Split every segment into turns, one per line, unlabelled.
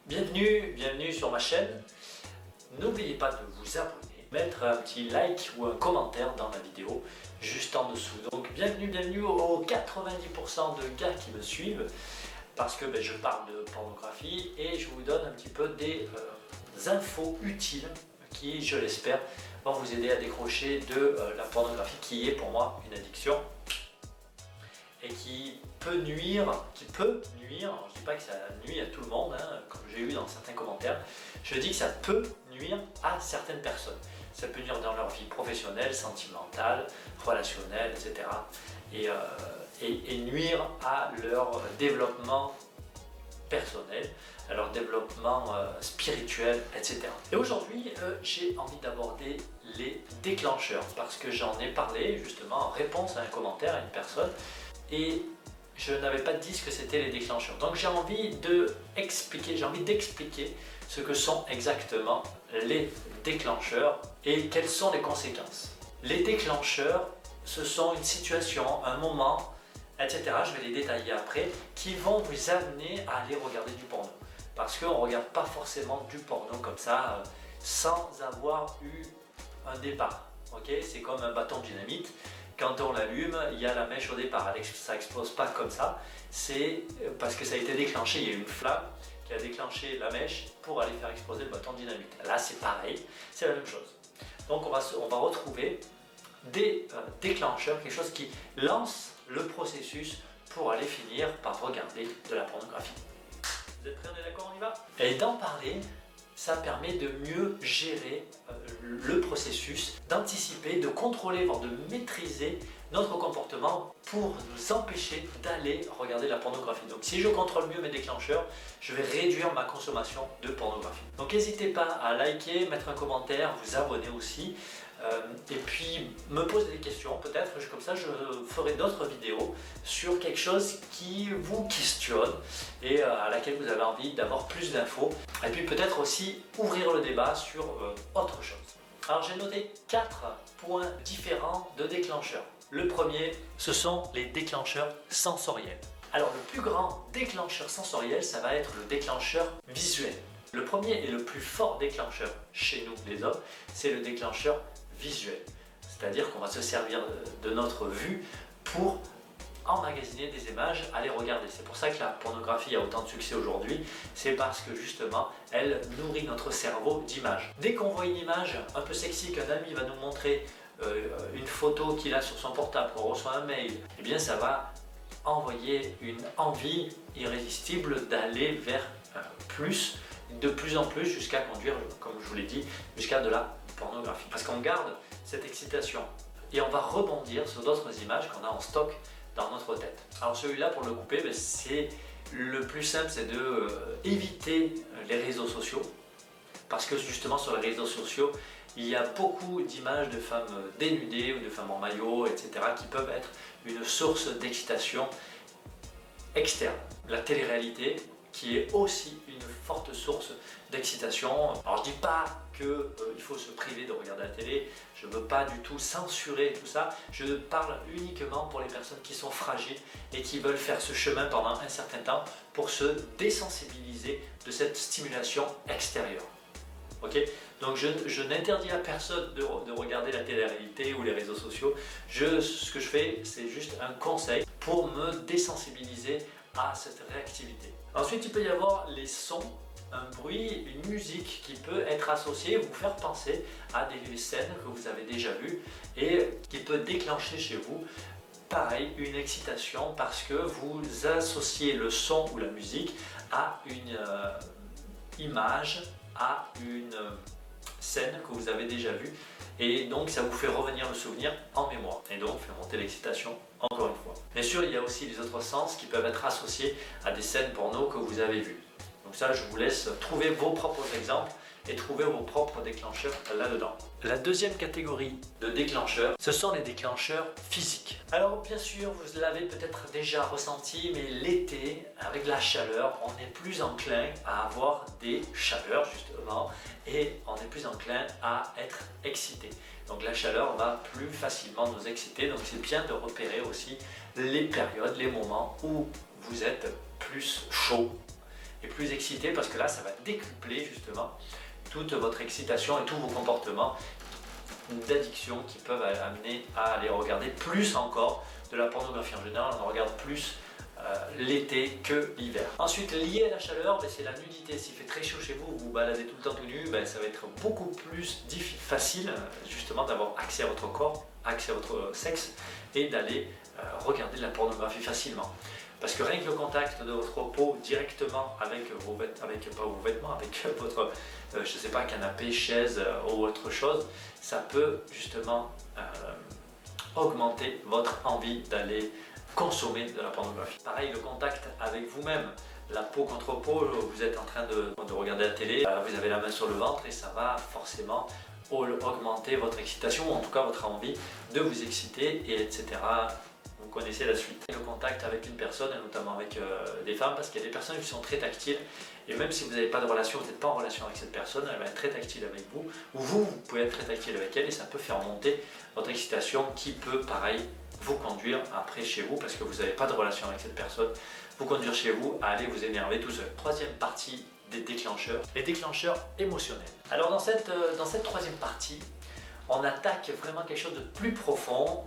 Bienvenue sur ma chaîne. N'oubliez pas de vous abonner, mettre un petit like ou un commentaire dans la vidéo juste en dessous. Donc bienvenue aux 90% de gars qui me suivent parce que je parle de pornographie et je vous donne un petit peu des infos utiles qui, je l'espère, vont vous aider à décrocher de la pornographie qui est pour moi une addiction et qui peut nuire, alors je ne dis pas que ça nuit à tout le monde, comme j'ai eu dans certains commentaires, je dis que ça peut nuire à certaines personnes. Ça peut nuire dans leur vie professionnelle, sentimentale, relationnelle, etc. Et nuire à leur développement personnel, à leur développement spirituel, etc. Et aujourd'hui, j'ai envie d'aborder les déclencheurs parce que j'en ai parlé justement en réponse à un commentaire à une personne et je n'avais pas dit ce que c'était les déclencheurs. Donc j'ai envie d'expliquer ce que sont exactement les déclencheurs et quelles sont les conséquences. Les déclencheurs, ce sont une situation, un moment, etc., je vais les détailler après, qui vont vous amener à aller regarder du porno. Parce qu'on ne regarde pas forcément du porno comme ça, sans avoir eu un départ. Okay, c'est comme un bâton de dynamite. Quand on l'allume, il y a la mèche au départ. Ça n'explose pas comme ça. C'est parce que ça a été déclenché. Il y a une flamme qui a déclenché la mèche pour aller faire exploser le bâton de dynamite. Là, c'est pareil. C'est la même chose. Donc, on va retrouver des déclencheurs, quelque chose qui lance le processus pour aller finir par regarder de la pornographie. Vous êtes prêts? On est d'accord? On y va? Et d'en parler, ça permet de mieux gérer le processus, d'anticiper, de contrôler, voire de maîtriser notre comportement pour nous empêcher d'aller regarder la pornographie. Donc si je contrôle mieux mes déclencheurs, je vais réduire ma consommation de pornographie. Donc n'hésitez pas à liker, mettre un commentaire, vous abonner aussi. Et puis me poser des questions, peut-être, comme ça je ferai d'autres vidéos sur quelque chose qui vous questionne et à laquelle vous avez envie d'avoir plus d'infos. Et puis peut-être aussi ouvrir le débat sur autre chose. Alors j'ai noté 4 points différents de déclencheurs. Le premier, ce sont les déclencheurs sensoriels. Alors le plus grand déclencheur sensoriel, ça va être le déclencheur visuel. Le premier et le plus fort déclencheur chez nous les hommes, c'est le déclencheur visuel. C'est-à-dire qu'on va se servir de notre vue pour emmagasiner des images, aller regarder. C'est pour ça que la pornographie a autant de succès aujourd'hui, c'est parce que justement elle nourrit notre cerveau d'images. Dès qu'on voit une image un peu sexy qu'un ami va nous montrer, une photo qu'il a sur son portable, qu'on reçoit un mail, eh bien ça va envoyer une envie irrésistible d'aller vers de plus en plus jusqu'à conduire, comme je vous l'ai dit, jusqu'à de la pornographie. Parce qu'on garde cette excitation et on va rebondir sur d'autres images qu'on a en stock dans notre tête. Alors celui-là, pour le couper, c'est le plus simple, c'est de éviter les réseaux sociaux. Parce que justement sur les réseaux sociaux, il y a beaucoup d'images de femmes dénudées ou de femmes en maillot, etc. qui peuvent être une source d'excitation externe. La télé-réalité qui est aussi une forte source d'excitation. Alors je dis pas qu'il faut se priver de regarder la télé, je ne veux pas du tout censurer tout ça, je parle uniquement pour les personnes qui sont fragiles et qui veulent faire ce chemin pendant un certain temps pour se désensibiliser de cette stimulation extérieure. Okay, donc je n'interdis à personne de regarder la télé-réalité ou les réseaux sociaux. Ce que je fais, c'est juste un conseil pour me désensibiliser à cette réactivité. Ensuite, il peut y avoir les sons, un bruit, une musique qui peut être associée, vous faire penser à des scènes que vous avez déjà vues et qui peut déclencher chez vous, pareil, une excitation parce que vous associez le son ou la musique à une image, à une scène que vous avez déjà vue et donc ça vous fait revenir le souvenir en mémoire et donc fait monter l'excitation encore une fois. Bien sûr, il y a aussi les autres sens qui peuvent être associés à des scènes porno que vous avez vues. Donc ça, je vous laisse trouver vos propres exemples et trouver vos propres déclencheurs là-dedans. La deuxième catégorie de déclencheurs, ce sont les déclencheurs physiques. Alors bien sûr, vous l'avez peut-être déjà ressenti, mais l'été, avec la chaleur, on est plus enclin à avoir des chaleurs justement et on est plus enclin à être excité. Donc la chaleur va plus facilement nous exciter, donc c'est bien de repérer aussi les périodes, les moments où vous êtes plus chaud et plus excité, parce que là ça va décupler justement toute votre excitation et tous vos comportements d'addiction qui peuvent amener à aller regarder plus encore de la pornographie. En général, on en regarde plus l'été que l'hiver. Ensuite, lié à la chaleur, c'est la nudité. S'il fait très chaud chez vous, vous vous baladez tout le temps tout nu, ça va être beaucoup plus facile justement d'avoir accès à votre corps, accès à votre sexe et d'aller regarder de la pornographie facilement. Parce que rien que le contact de votre peau directement avec vos vêtements, avec votre, je sais pas, canapé, chaise ou autre chose, ça peut justement augmenter votre envie d'aller consommer de la pornographie. Pareil, le contact avec vous-même, la peau contre peau, vous êtes en train de regarder la télé, vous avez la main sur le ventre et ça va forcément augmenter votre excitation, ou en tout cas votre envie de vous exciter, et etc. Vous connaissez la suite. Le contact avec une personne, et notamment avec des femmes, parce qu'il y a des personnes qui sont très tactiles, et même si vous n'avez pas de relation, vous n'êtes pas en relation avec cette personne, elle va être très tactile avec vous, ou vous pouvez être très tactile avec elle, et ça peut faire monter votre excitation qui peut, pareil, vous conduire après chez vous, parce que vous n'avez pas de relation avec cette personne, vous conduire chez vous à aller vous énerver tout seul. Troisième partie des déclencheurs, les déclencheurs émotionnels. Alors dans cette troisième partie, on attaque vraiment quelque chose de plus profond.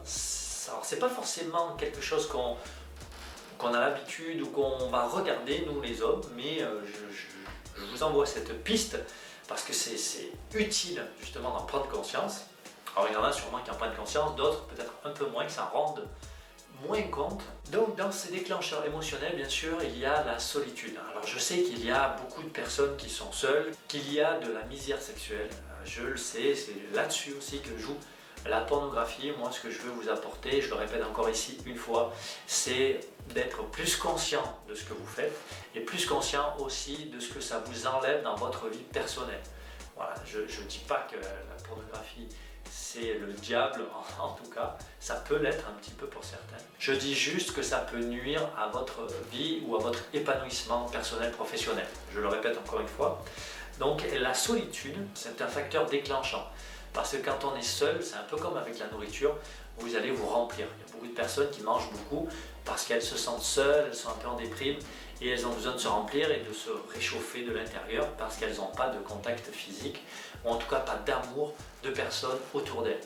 Alors c'est pas forcément quelque chose qu'on a l'habitude ou qu'on va regarder nous les hommes, mais je vous envoie cette piste parce que c'est utile justement d'en prendre conscience. Alors il y en a sûrement qui en prennent conscience, d'autres peut-être un peu moins, qui s'en rendent moins compte. Donc dans ces déclencheurs émotionnels, bien sûr, il y a la solitude. Alors je sais qu'il y a beaucoup de personnes qui sont seules, qu'il y a de la misère sexuelle, je le sais, c'est là-dessus aussi que joue la pornographie. Moi, ce que je veux vous apporter, je le répète encore ici une fois, c'est d'être plus conscient de ce que vous faites et plus conscient aussi de ce que ça vous enlève dans votre vie personnelle. Voilà, je ne dis pas que la pornographie c'est le diable, en tout cas, ça peut l'être un petit peu pour certains. Je dis juste que ça peut nuire à votre vie ou à votre épanouissement personnel, professionnel. Je le répète encore une fois. Donc la solitude, c'est un facteur déclenchant. Parce que quand on est seul, c'est un peu comme avec la nourriture, vous allez vous remplir. Il y a beaucoup de personnes qui mangent beaucoup parce qu'elles se sentent seules, elles sont un peu en déprime et elles ont besoin de se remplir et de se réchauffer de l'intérieur parce qu'elles n'ont pas de contact physique ou en tout cas pas d'amour de personnes autour d'elles.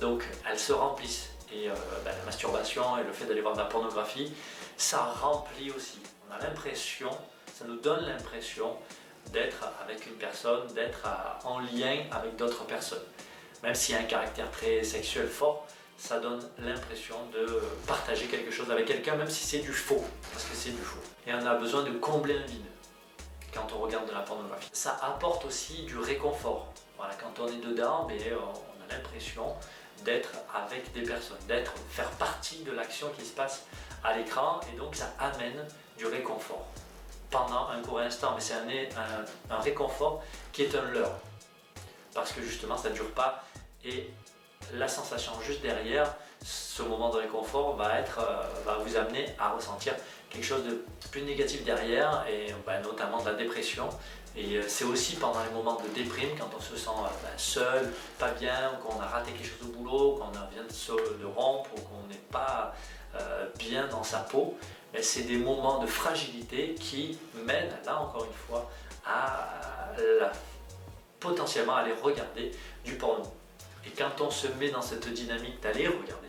Donc elles se remplissent et la masturbation et le fait d'aller voir de la pornographie, ça remplit aussi. On a l'impression, ça nous donne l'impression d'être avec une personne, d'être en lien avec d'autres personnes. Même s'il y a un caractère très sexuel fort, ça donne l'impression de partager quelque chose avec quelqu'un, même si c'est du faux, parce que c'est du faux. Et on a besoin de combler un vide quand on regarde de la pornographie. Ça apporte aussi du réconfort. Voilà, quand on est dedans, on a l'impression d'être avec des personnes, faire partie de l'action qui se passe à l'écran, et donc ça amène du réconfort pendant un court instant, mais c'est un réconfort qui est un leurre, parce que justement ça ne dure pas, et la sensation juste derrière, ce moment de réconfort va vous amener à ressentir quelque chose de plus négatif derrière, et notamment de la dépression. Et c'est aussi pendant les moments de déprime, quand on se sent seul, pas bien, ou qu'on a raté quelque chose au boulot, qu'on vient de rompre, ou qu'on n'est pas bien dans sa peau, c'est des moments de fragilité qui mènent, là encore une fois, potentiellement à aller regarder du porno. Et quand on se met dans cette dynamique d'aller regarder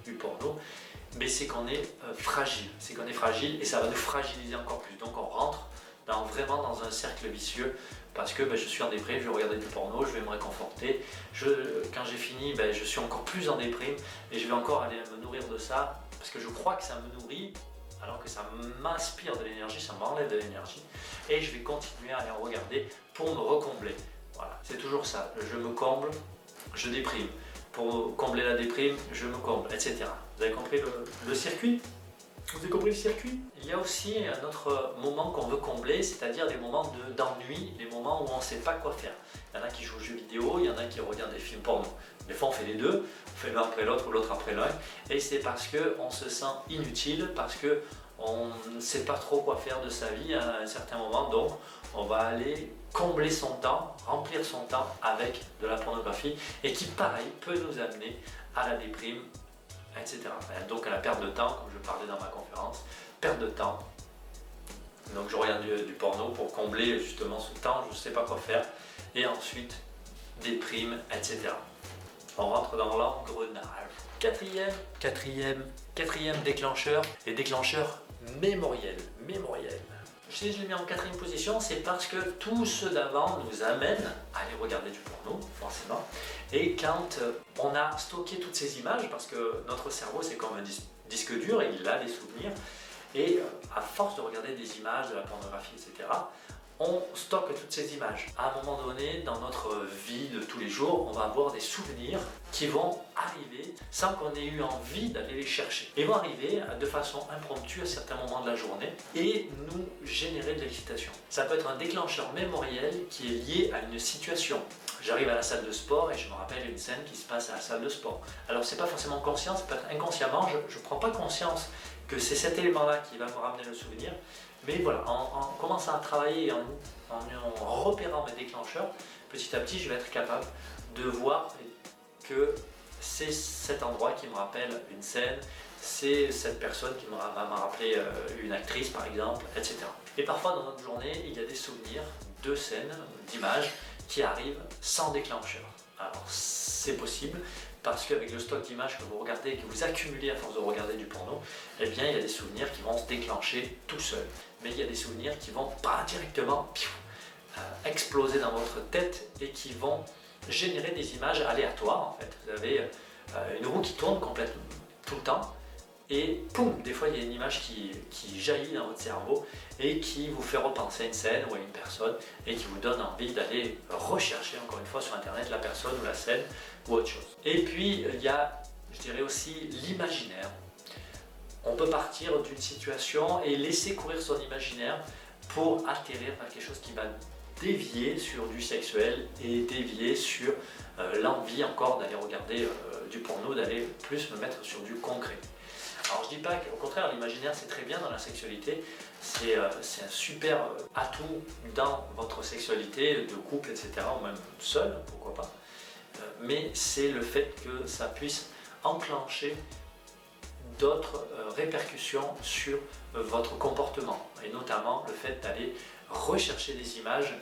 du porno, c'est qu'on est fragile, et ça va nous fragiliser encore plus. Donc on rentre vraiment dans un cercle vicieux, parce que je suis en déprime, je vais regarder du porno, je vais me réconforter, quand j'ai fini, je suis encore plus en déprime, et je vais encore aller me nourrir de ça, parce que je crois que ça me nourrit, alors que ça m'inspire de l'énergie, ça m'enlève de l'énergie, et je vais continuer à aller en regarder pour me recombler. Voilà, c'est toujours ça, je me comble, je déprime. Pour combler la déprime, je me comble, etc. Vous avez compris le circuit ? Vous avez compris le circuit ? Il y a aussi un autre moment qu'on veut combler, c'est-à-dire des moments d'ennui, des moments où on ne sait pas quoi faire. Il y en a qui jouent aux jeux vidéo, il y en a qui regardent des films porno. Des fois on fait les deux, on fait l'un après l'autre ou l'autre après l'un, et c'est parce qu'on se sent inutile, parce qu'on ne sait pas trop quoi faire de sa vie à un certain moment, donc on va aller combler son temps, remplir son temps avec de la pornographie, et qui pareil peut nous amener à la déprime, etc. Donc à la perte de temps, comme je parlais dans ma conférence, perte de temps, Donc je regarde du porno pour combler justement ce temps, je ne sais pas quoi faire. Et ensuite, déprime, etc. On rentre dans l'engrenage. Quatrième déclencheur, les déclencheurs mémoriels. Si je l'ai mis en quatrième position, c'est parce que tous ceux d'avant nous amènent à aller regarder du porno, forcément. Et quand on a stocké toutes ces images, parce que notre cerveau c'est comme un disque dur, et il a des souvenirs, et à force de regarder des images, de la pornographie, etc., on stocke toutes ces images. À un moment donné, dans notre vie de tous les jours, on va avoir des souvenirs qui vont arriver sans qu'on ait eu envie d'aller les chercher. Ils vont arriver de façon impromptue à certains moments de la journée et nous générer de l'excitation. Ça peut être un déclencheur mémoriel qui est lié à une situation. J'arrive à la salle de sport et je me rappelle une scène qui se passe à la salle de sport. Alors c'est pas forcément conscient, ça peut être inconsciemment, je ne prends pas conscience que c'est cet élément-là qui va me ramener le souvenir. Mais voilà, en commençant à travailler, en repérant mes déclencheurs, petit à petit, je vais être capable de voir que c'est cet endroit qui me rappelle une scène, c'est cette personne qui va me rappeler une actrice par exemple, etc. Et parfois dans notre journée, il y a des souvenirs de scènes, d'images qui arrivent sans déclencheur. Alors c'est possible parce qu'avec le stock d'images que vous regardez, que vous accumulez à force de regarder du porno, eh bien il y a des souvenirs qui vont se déclencher tout seuls. Mais il y a des souvenirs qui vont pas directement exploser dans votre tête et qui vont générer des images aléatoires en fait. Vous avez une roue qui tourne complètement tout le temps et poum, des fois il y a une image qui jaillit dans votre cerveau et qui vous fait repenser à une scène ou à une personne et qui vous donne envie d'aller rechercher encore une fois sur internet la personne ou la scène ou autre chose. Et puis il y a, je dirais aussi, l'imaginaire. On peut partir d'une situation et laisser courir son imaginaire pour atterrir vers quelque chose qui va dévier sur du sexuel et dévier sur l'envie encore d'aller regarder du porno, d'aller plus me mettre sur du concret. Alors je dis pas qu'au contraire l'imaginaire c'est très bien dans la sexualité, c'est un super atout dans votre sexualité de couple, etc., ou même seul, pourquoi pas, mais c'est le fait que ça puisse enclencher d'autres répercussions sur votre comportement, et notamment le fait d'aller rechercher des images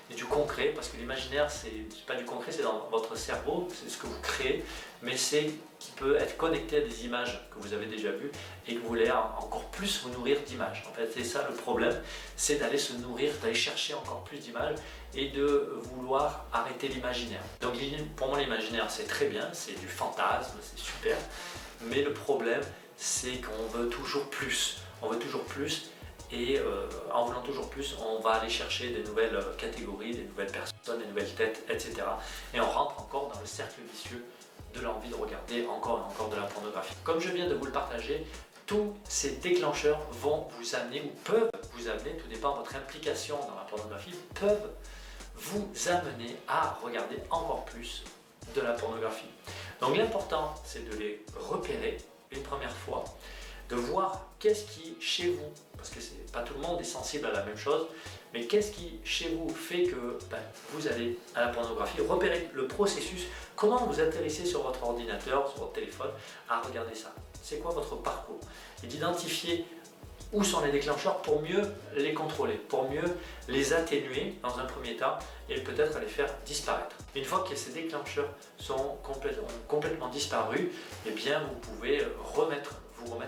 et du concret, parce que l'imaginaire c'est pas du concret, c'est dans votre cerveau, c'est ce que vous créez, mais c'est qui peut être connecté à des images que vous avez déjà vues et que vous voulez encore plus vous nourrir d'images. En fait c'est ça le problème, c'est d'aller se nourrir, d'aller chercher encore plus d'images et de vouloir arrêter l'imaginaire. Donc pour moi l'imaginaire c'est très bien, c'est du fantasme, c'est super, mais le problème c'est qu'on veut toujours plus, et en voulant toujours plus, on va aller chercher des nouvelles catégories, des nouvelles personnes, des nouvelles têtes, etc. Et on rentre encore dans le cercle vicieux de l'envie de regarder encore et encore de la pornographie. Comme je viens de vous le partager, tous ces déclencheurs vont vous amener ou peuvent vous amener, tout dépend de votre implication dans la pornographie, peuvent vous amener à regarder encore plus de la pornographie. Donc l'important c'est de les repérer une première fois, de voir qu'est-ce qui chez vous, parce que pas tout le monde est sensible à la même chose, mais qu'est-ce qui chez vous fait que vous allez à la pornographie, repérer le processus, comment vous atterrissez sur votre ordinateur, sur votre téléphone à regarder ça, c'est quoi votre parcours, et d'identifier où sont les déclencheurs pour mieux les contrôler, pour mieux les atténuer dans un premier temps et peut-être les faire disparaître. Une fois que ces déclencheurs sont complètement disparus, eh bien vous pouvez vous remettre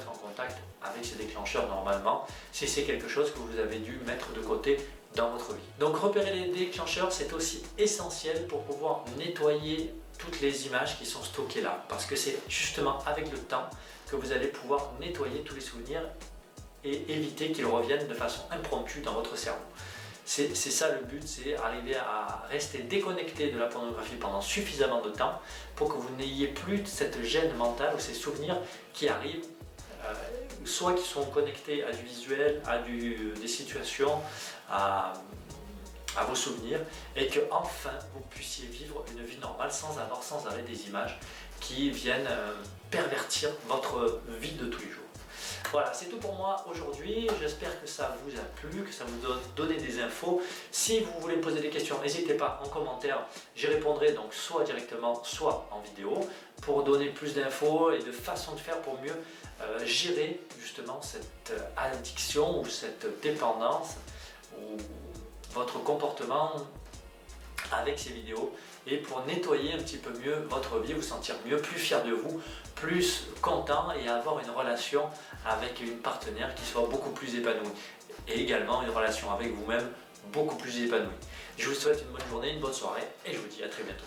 en contact avec ces déclencheurs normalement si c'est quelque chose que vous avez dû mettre de côté dans votre vie. Donc repérer les déclencheurs c'est aussi essentiel pour pouvoir nettoyer toutes les images qui sont stockées là, parce que c'est justement avec le temps que vous allez pouvoir nettoyer tous les souvenirs et éviter qu'ils reviennent de façon impromptue dans votre cerveau. C'est ça le but, c'est arriver à rester déconnecté de la pornographie pendant suffisamment de temps pour que vous n'ayez plus cette gêne mentale ou ces souvenirs qui arrivent, soit qui sont connectés à du visuel, à des situations, à vos souvenirs, et que enfin vous puissiez vivre une vie normale sans avoir sans arrêt des images qui viennent pervertir votre vie de tous les jours. Voilà, c'est tout pour moi aujourd'hui. J'espère que ça vous a plu, que ça vous a donné des infos. Si vous voulez me poser des questions, n'hésitez pas en commentaire. J'y répondrai donc soit directement, soit en vidéo, pour donner plus d'infos et de façons de faire pour mieux gérer justement cette addiction ou cette dépendance ou votre comportement avec ces vidéos, et pour nettoyer un petit peu mieux votre vie, vous sentir mieux, plus fier de vous, plus content et avoir une relation avec une partenaire qui soit beaucoup plus épanouie, et également une relation avec vous-même beaucoup plus épanouie. Je vous souhaite une bonne journée, une bonne soirée et je vous dis à très bientôt.